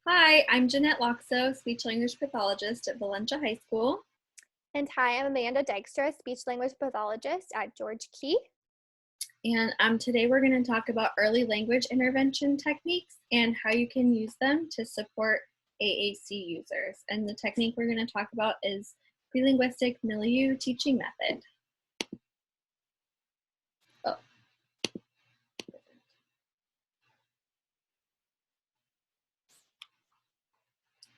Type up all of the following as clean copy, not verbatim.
Hi, I'm Jeanette Loxo, speech language pathologist at Valencia High School. And hi, I'm Amanda Dykstra, speech language pathologist at George Key. And today we're going to talk about early language intervention techniques and how you can use them to support AAC users. And the technique we're going to talk about is prelinguistic milieu teaching method. Oh.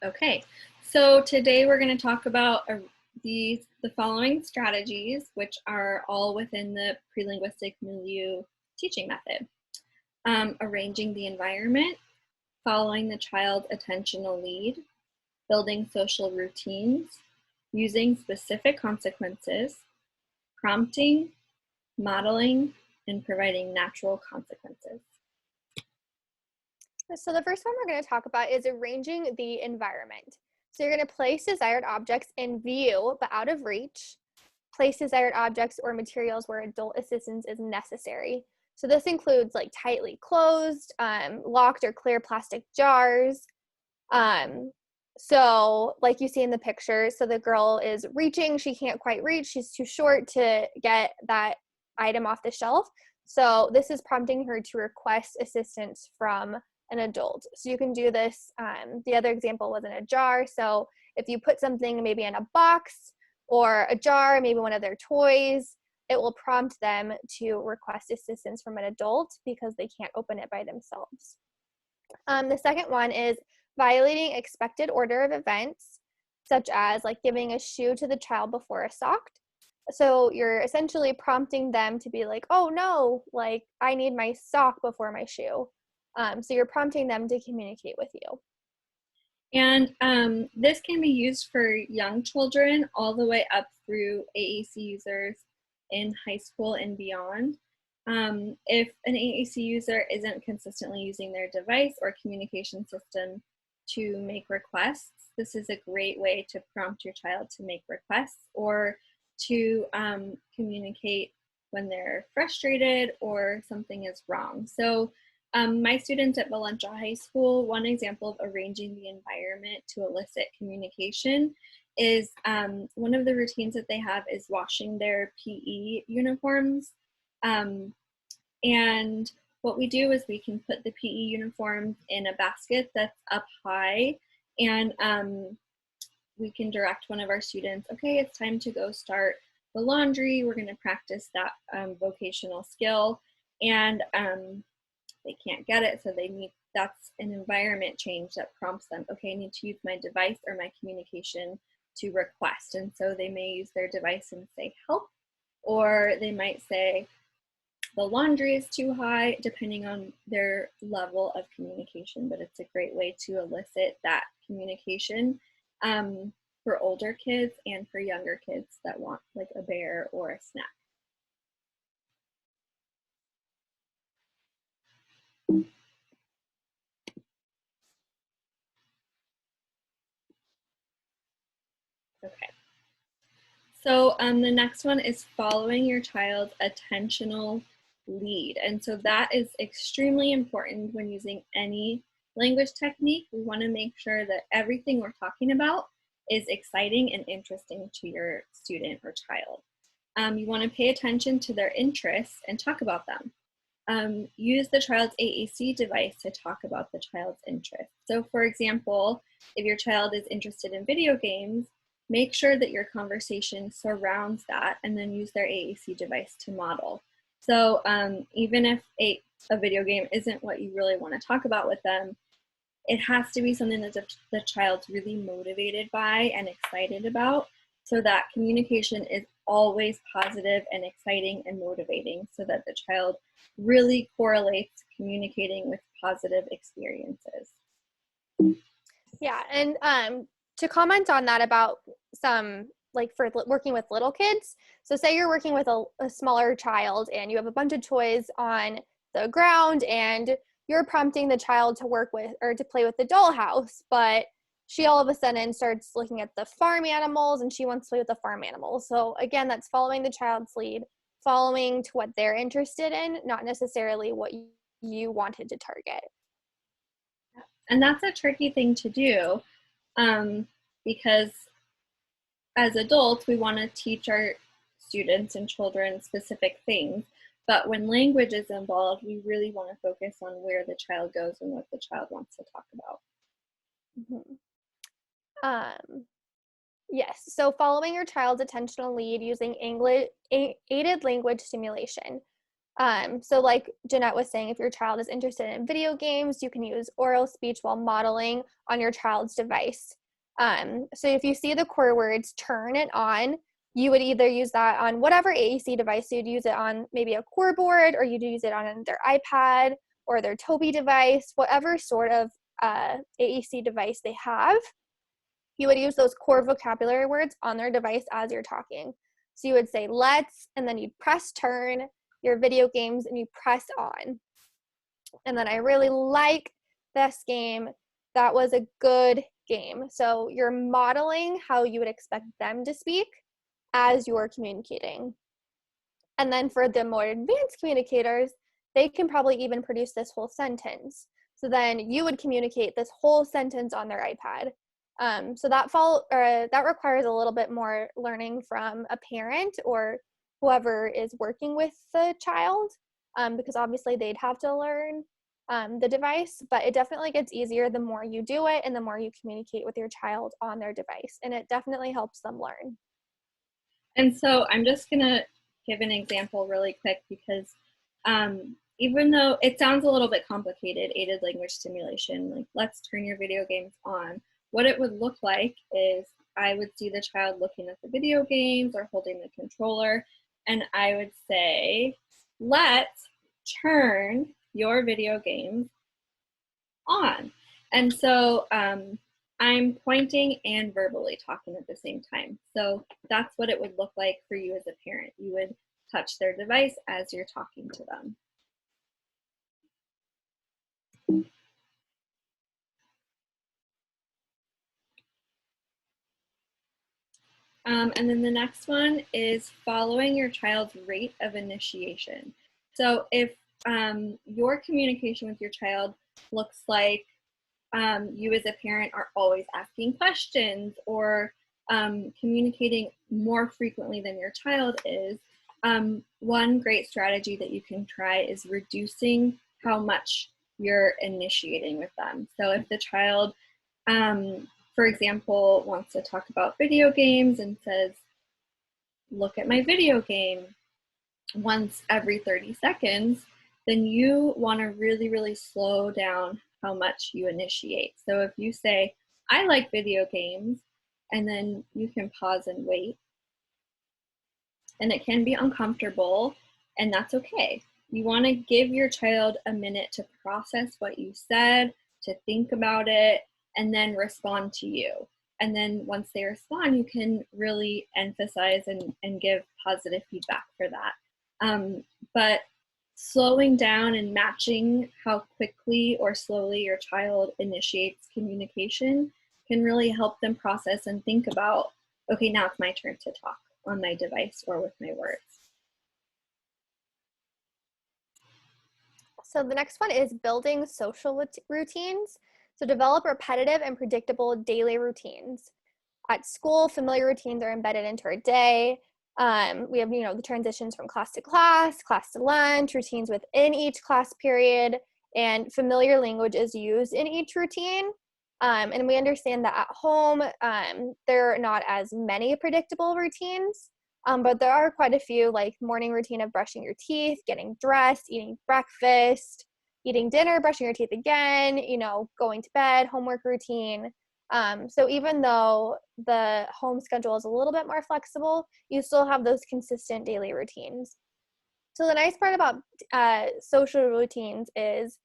Okay, so today we're going to talk about the following strategies, which are all within the prelinguistic milieu teaching method. Arranging the environment, following the child's attentional lead, building social routines, using specific consequences, prompting, modeling, and providing natural consequences. So the first one we're going to talk about is arranging the environment. So you're going to place desired objects in view but out of reach, place desired objects or materials where adult assistance is necessary. So this includes like tightly closed, locked or clear plastic jars. So like you see in the picture, so the girl is reaching, she can't quite reach, she's too short to get that item off the shelf. So this is prompting her to request assistance from an adult. So you can do this, the other example was in a jar. So if you put something maybe in a box or a jar, maybe one of their toys, it will prompt them to request assistance from an adult because they can't open it by themselves. The second one is violating expected order of events, such as like giving a shoe to the child before a sock. So you're essentially prompting them to be like, oh no, like I need my sock before my shoe. So you're prompting them to communicate with you. And this can be used for young children all the way up through AAC users in high school and beyond. If an AAC user isn't consistently using their device or communication system to make requests, this is a great way to prompt your child to make requests or to communicate when they're frustrated or something is wrong. So my students at Valencia High School, one example of arranging the environment to elicit communication is one of the routines that they have is washing their PE uniforms. And what we do is we can put the PE uniforms in a basket that's up high, and we can direct one of our students, okay, it's time to go start the laundry. We're going to practice that vocational skill. And they can't get it, so they need, that's an environment change that prompts them, okay, I need to use my device or my communication to request. And so they may use their device and say help, or they might say the laundry is too high, depending on their level of communication. But it's a great way to elicit that communication for older kids and for younger kids that want like a bear or a snack. Okay. So the next one is following your child's attentional lead. And so that is extremely important when using any language technique. We want to make sure that everything we're talking about is exciting and interesting to your student or child. You want to pay attention to their interests and talk about them. Use the child's AAC device to talk about the child's interests. So for example, if your child is interested in video games, make sure that your conversation surrounds that and then use their AAC device to model. So even if a video game isn't what you really want to talk about with them, it has to be something that the child's really motivated by and excited about, so that communication is always positive and exciting and motivating, so that the child really correlates communicating with positive experiences. Yeah, and to comment on that about some, like for working with little kids, so say you're working with a smaller child and you have a bunch of toys on the ground and you're prompting the child to work with or to play with the dollhouse, but she all of a sudden starts looking at the farm animals and she wants to play with the farm animals. So again, that's following the child's lead, following to what they're interested in, not necessarily what you wanted to target. And that's a tricky thing to do, because as adults, we want to teach our students and children specific things. But when language is involved, we really want to focus on where the child goes and what the child wants to talk about. Mhm. Yes, so following your child's attentional lead using English aided language stimulation. So like Jeanette was saying, if your child is interested in video games, you can use oral speech while modeling on your child's device. So if you see the core words turn and on, you would either use that on whatever AAC device. So you'd use it on maybe a core board, or you'd use it on their iPad or their Tobii device, whatever sort of AAC device they have. You would use those core vocabulary words on their device as you're talking. So you would say let's, and then you'd press turn your video games and you press on. And then I really like this game. That was a good game. So you're modeling how you would expect them to speak as you're communicating. And then for the more advanced communicators, they can probably even produce this whole sentence. So then you would communicate this whole sentence on their iPad. So that requires a little bit more learning from a parent or whoever is working with the child, because obviously they'd have to learn the device, but it definitely gets easier the more you do it and the more you communicate with your child on their device, and it definitely helps them learn. And so I'm just going to give an example really quick because even though it sounds a little bit complicated, aided language stimulation, like let's turn your video games on, what it would look like is I would see the child looking at the video games or holding the controller, and I would say, let's turn your video games on. And so I'm pointing and verbally talking at the same time. So that's what it would look like for you as a parent. You would touch their device as you're talking to them. And then the next one is following your child's rate of initiation. So if your communication with your child looks like you as a parent are always asking questions or communicating more frequently than your child is, one great strategy that you can try is reducing how much you're initiating with them. So if the child, for example, wants to talk about video games and says, look at my video game once every 30 seconds, then you want to really, really slow down how much you initiate. So if you say, I like video games, and then you can pause and wait, and it can be uncomfortable, and that's okay. You want to give your child a minute to process what you said, to think about it, and then respond to you. And then once they respond, you can really emphasize and give positive feedback for that. But slowing down and matching how quickly or slowly your child initiates communication can really help them process and think about, okay, now it's my turn to talk on my device or with my words. So the next one is building social routines. So develop repetitive and predictable daily routines. At school, familiar routines are embedded into our day. We have, the transitions from class to lunch, routines within each class period, and familiar language is used in each routine. And we understand that at home, there are not as many predictable routines, but there are quite a few, like morning routine of brushing your teeth, getting dressed, eating breakfast, eating dinner, brushing your teeth again, going to bed, homework routine. So even though the home schedule is a little bit more flexible, you still have those consistent daily routines. So the nice part about social routines is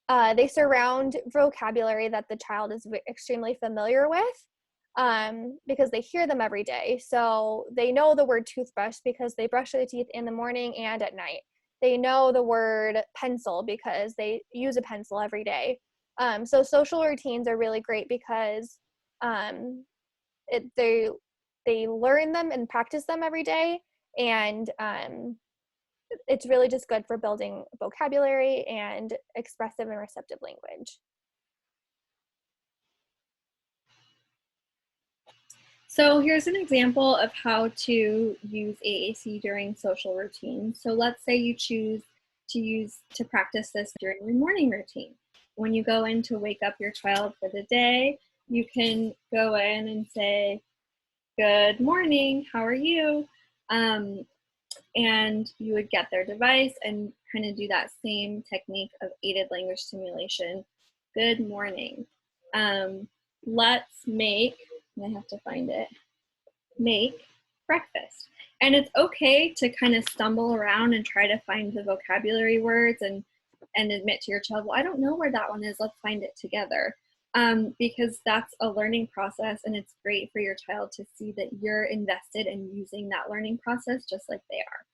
they surround vocabulary that the child is extremely familiar with, because they hear them every day. So they know the word toothbrush because they brush their teeth in the morning and at night. They know the word pencil because they use a pencil every day. So social routines are really great because they learn them and practice them every day, and it's really just good for building vocabulary and expressive and receptive language. So here's an example of how to use AAC during social routines. So let's say you choose to practice this during your morning routine. When you go in to wake up your child for the day, you can go in and say, "Good morning, how are you?" And you would get their device and kind of do that same technique of aided language stimulation. Good morning. Let's make, I have to find it, make breakfast. And it's okay to kind of stumble around and try to find the vocabulary words and admit to your child, well, I don't know where that one is, let's find it together. Because that's a learning process, and it's great for your child to see that you're invested in using that learning process just like they are.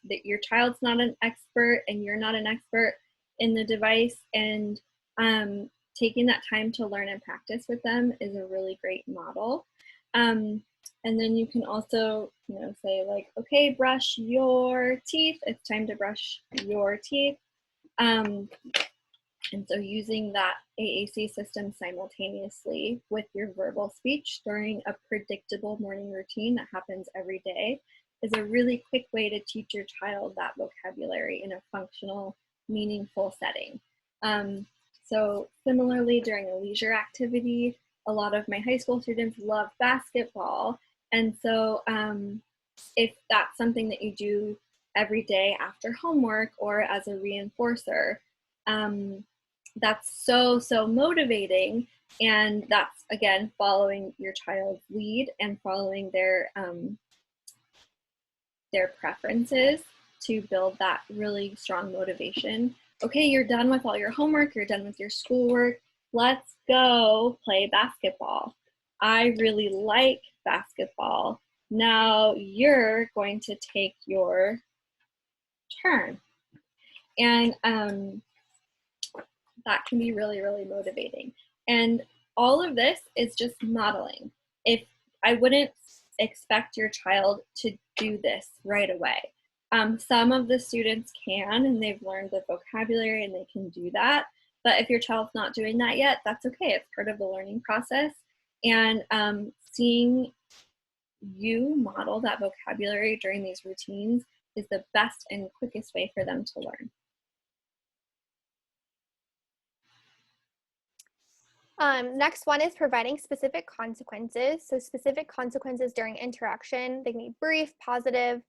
That your child's not an expert and you're not an expert in the device, and taking that time to learn and practice with them is a really great model. And then you can also, say like, okay, brush your teeth. It's time to brush your teeth. And so using that AAC system simultaneously with your verbal speech during a predictable morning routine that happens every day is a really quick way to teach your child that vocabulary in a functional, meaningful setting. So similarly, during a leisure activity, a lot of my high school students love basketball. And so if that's something that you do every day after homework or as a reinforcer, that's so motivating. And that's, again, following your child's lead and following their preferences to build that really strong motivation. Okay, you're done with all your homework, you're done with your schoolwork, let's go play basketball. I really like basketball. Now you're going to take your turn. And that can be really, really motivating. And all of this is just modeling. If I wouldn't expect your child to do this right away. Some of the students can, and they've learned the vocabulary and they can do that. But if your child's not doing that yet, that's okay. It's part of the learning process. And seeing you model that vocabulary during these routines is the best and quickest way for them to learn. Next one is providing specific consequences. So specific consequences during interaction. They can be brief, positive,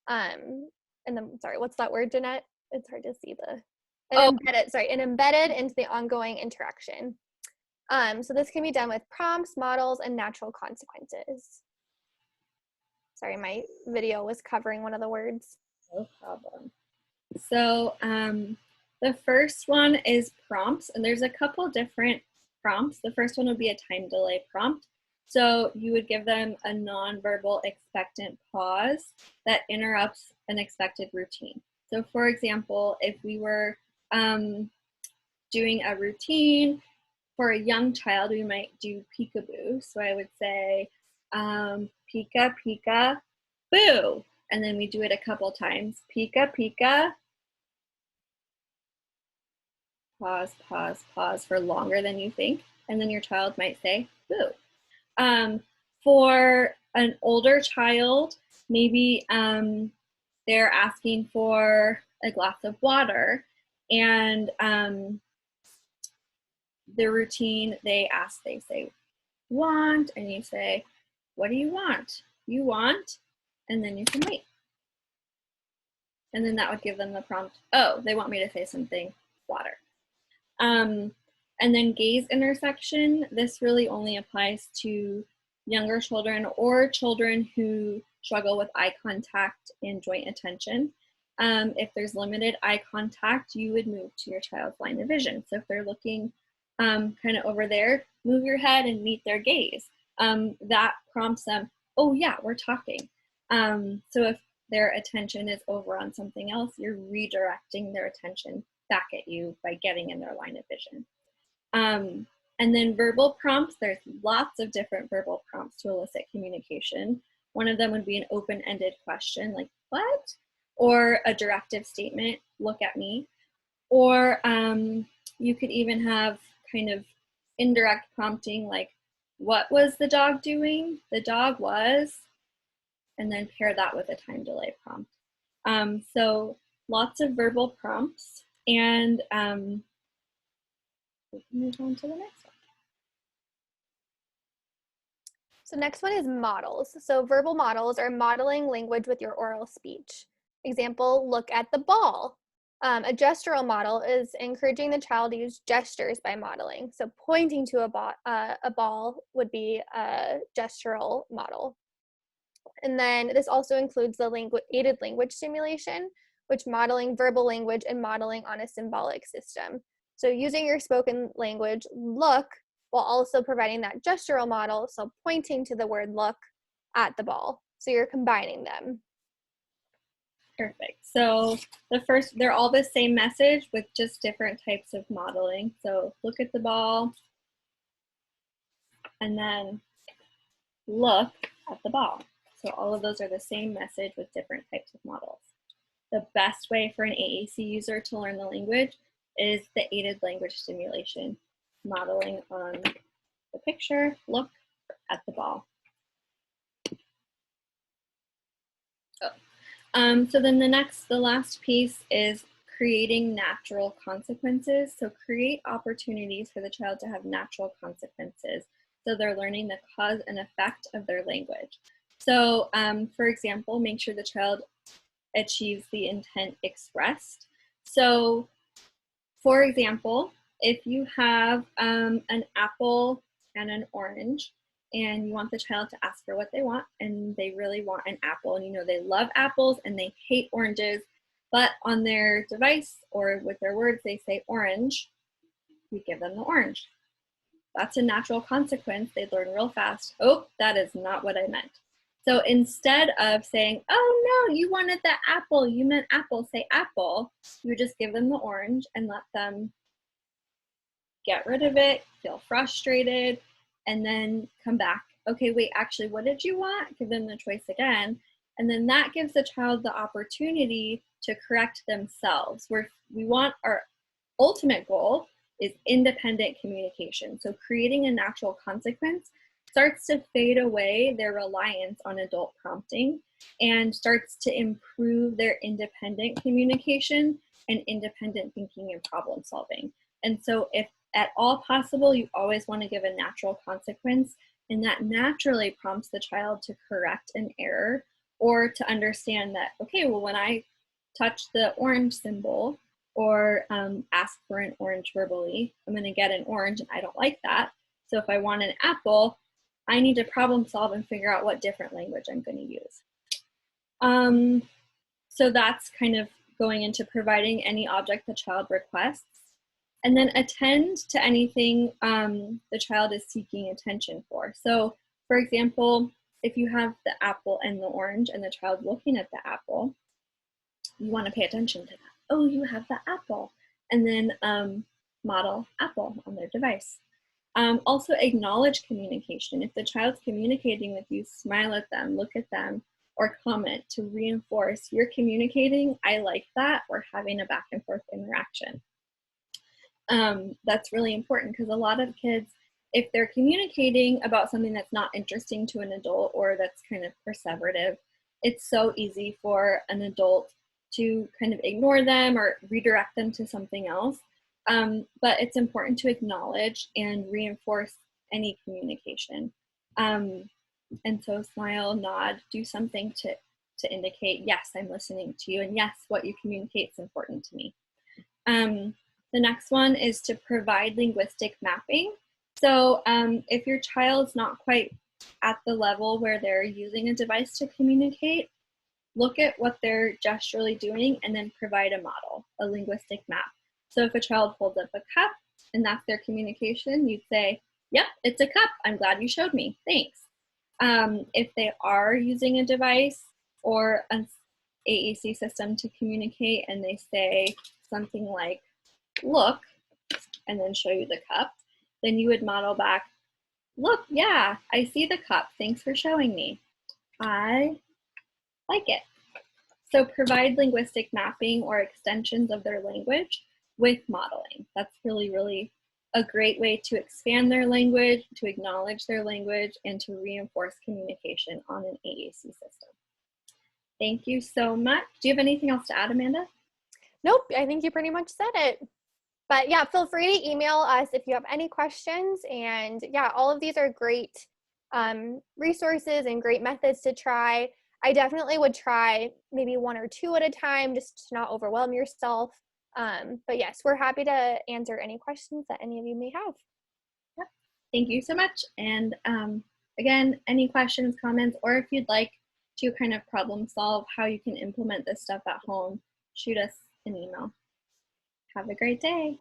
and then, sorry, what's that word, Jeanette? It's hard to see embedded into the ongoing interaction. So this can be done with prompts, models, and natural consequences. Sorry, my video was covering one of the words. No problem. So the first one is prompts, and there's a couple different prompts. The first one would be a time delay prompt. So you would give them a nonverbal expectant pause that interrupts an expected routine. So for example, if we were doing a routine for a young child, we might do peekaboo. So I would say, pika, pika, boo. And then we do it a couple times. Pika, pika. Pause, pause, pause for longer than you think. And then your child might say, boo. For an older child, maybe they're asking for a glass of water, and the routine, they say, want, and you say, what do you want? You want, and then you can wait. And then that would give them the prompt, oh, they want me to say something, water. And then gaze intersection, this really only applies to younger children or children who struggle with eye contact and joint attention. If there's limited eye contact, you would move to your child's line of vision. So if they're looking kind of over there, move your head and meet their gaze. That prompts them, oh yeah, we're talking. So if their attention is over on something else, you're redirecting their attention back at you by getting in their line of vision. And then verbal prompts, there's lots of different verbal prompts to elicit communication. One of them would be an open-ended question like, what? Or a directive statement, look at me. Or you could even have kind of indirect prompting like, what was the dog doing? The dog was, and then pair that with a time delay prompt. So lots of verbal prompts, and we can move on to the next one. So next one is models. So verbal models are modeling language with your oral speech. Example, look at the ball. A gestural model is encouraging the child to use gestures by modeling. So pointing to a ball would be a gestural model. And then this also includes the aided language stimulation, which modeling verbal language and modeling on a symbolic system. So using your spoken language, look, while also providing that gestural model, so pointing to the word look at the ball. So you're combining them. Perfect. So the first, they're all the same message with just different types of modeling. So look at the ball, and then look at the ball. So all of those are the same message with different types of models. The best way for an AAC user to learn the language is the aided language stimulation, modeling on the picture, look at the ball. So then the last piece is creating natural consequences. So create opportunities for the child to have natural consequences. So they're learning the cause and effect of their language. So for example, make sure the child achieves the intent expressed. So for example, if you have an apple and an orange, and you want the child to ask for what they want, and they really want an apple, and you know they love apples and they hate oranges, but on their device or with their words they say orange, we give them the orange. That's a natural consequence. They learn real fast. Oh, that is not what I meant. So instead of saying, oh no, you wanted the apple, you meant apple, say apple, you just give them the orange and let them get rid of it, feel frustrated, and then come back. Okay, wait, actually, what did you want? Give them the choice again. And then that gives the child the opportunity to correct themselves. We want our ultimate goal is independent communication. So creating a natural consequence starts to fade away their reliance on adult prompting and starts to improve their independent communication and independent thinking and problem solving. And so if at all possible, you always want to give a natural consequence, and that naturally prompts the child to correct an error or to understand that, okay, well, when I touch the orange symbol or ask for an orange verbally, I'm going to get an orange, and I don't like that. So if I want an apple, I need to problem solve and figure out what different language I'm going to use. So that's kind of going into providing any object the child requests. And then attend to anything the child is seeking attention for. So for example, if you have the apple and the orange and the child looking at the apple, you want to pay attention to that. Oh, you have the apple. And then model apple on their device. Also acknowledge communication. If the child's communicating with you, smile at them, look at them, or comment to reinforce you're communicating, I like that, we're having a back and forth interaction. That's really important because a lot of kids, if they're communicating about something that's not interesting to an adult or that's kind of perseverative, it's so easy for an adult to kind of ignore them or redirect them to something else. But it's important to acknowledge and reinforce any communication. And so smile, nod, do something to indicate, yes, I'm listening to you, and yes, what you communicate is important to me. The next one is to provide linguistic mapping. So if your child's not quite at the level where they're using a device to communicate, look at what they're gesturally doing and then provide a model, a linguistic map. So if a child holds up a cup and that's their communication, you'd say, yep, it's a cup. I'm glad you showed me. Thanks. If they are using a device or an AAC system to communicate and they say something like, look, and then show you the cup, then you would model back, look, yeah, I see the cup. Thanks for showing me. I like it. So provide linguistic mapping or extensions of their language with modeling. That's really, really a great way to expand their language, to acknowledge their language, and to reinforce communication on an AAC system. Thank you so much. Do you have anything else to add, Amanda? Nope, I think you pretty much said it. But yeah, feel free to email us if you have any questions. And yeah, all of these are great resources and great methods to try. I definitely would try maybe 1 or 2 at a time just to not overwhelm yourself. But yes, we're happy to answer any questions that any of you may have. Yep. Thank you so much. And again, any questions, comments, or if you'd like to kind of problem solve how you can implement this stuff at home, shoot us an email. Have a great day.